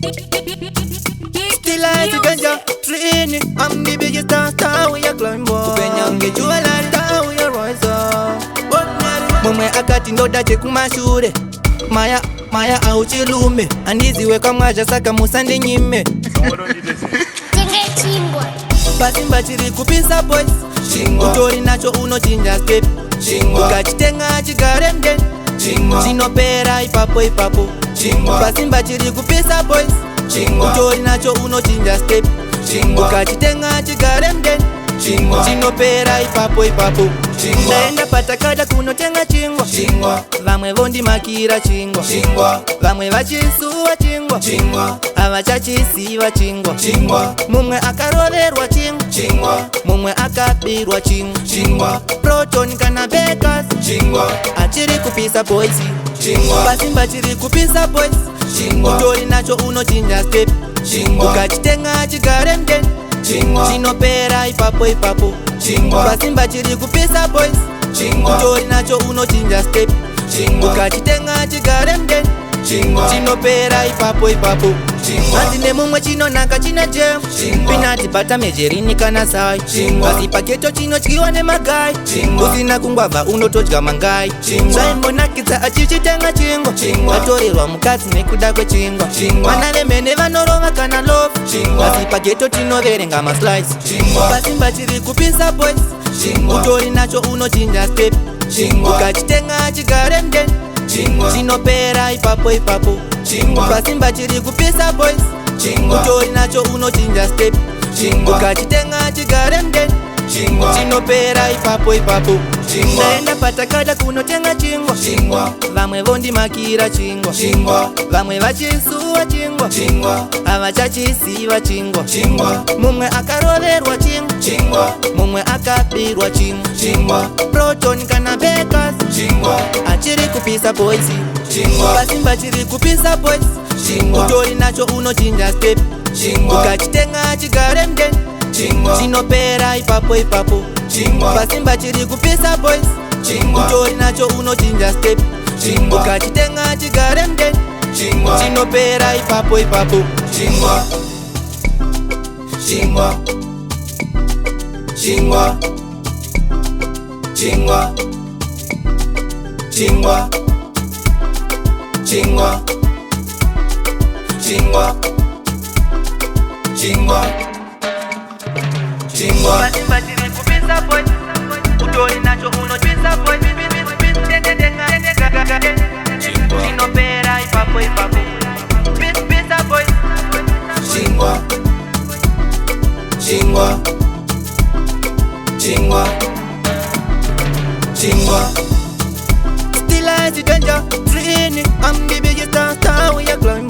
Still I see ganja training. I'm the biggest star we are climb up. Penyange jewelry star we are rise up. Mumwe akati ndoda chekumashure. Maya auchilume. Andiziweka mwaja saka musande nyime. Pasimba chiri kupisa boys. Utori nacho unochinja step. Ukachitenga chigare mden. Chinopera ipapo. Pasimba chiri kupisa boys. Utori nacho unochinja step. Ukachitenga chigare mden. Chinopera ipapo. Ndaenda patakada kunotenga chingwa. Vamwe vondimakira chingwa. Vamwe vachisuwa chingwa. Avachachisiva chingwa. Mumwe akaroverwa chingwa. Mumwe akabirwa chingwa. Proton kana bekas achiri kupisa boys. Pasimba chiri kupisa boys. Utori nacho unochinja step. Ukachitenga chigare mden. Chinopera ipapo. Pasimba chiri kupisa boys. Utori nacho unochinja step. Ukachitenga chigare mden. Chinopera ipapo. Andine mumwe chinonaka china jam. Pinati bata mejerini kana sai. Asi paketo chinotyiwa nemagai. Usina kungwava unotodya mangai. Zvaimbonakiza achichitenga chingwa. Atorerwa mukadzi nekuda kwechingwa. Vana vemene vanorova kana love. Asi paketo tinoverenga maslice. Pasimba chiri kupisa boys. Utori nacho unochinja step. Ukachitenga chigare mden. Chinopera ipapo. Pasimba chiri kupisa boys. Utori nacho unochinja step. Ukachitenga chigare mden. Chinopera ipapo. Ndaenda patakada kunotenga chingwa. Vamwe vondimakira chingwa. Vamwe vachisuwa chingwa. Avachachisiva chingwa. Mumwe akaroverwa chingwa. Mumwe akabirwa chingwa. Proton kana bekas achiri kupisa boys. Pasimba chiri kupisa boys. Utori nacho unochinja step. Ukachitenga chigare mden. Chinopera ipapo. Pasimba chiri kupisa boys. Utori nacho unochinja step. Ukachitenga chigare mden. Chinopera ipapo. Pasimba chiri kupisa boys. Utori nacho unochinja boys. Chinopera ipapo. Pisa boys. Still I see ganja training. I'm the biggest star we are climbing.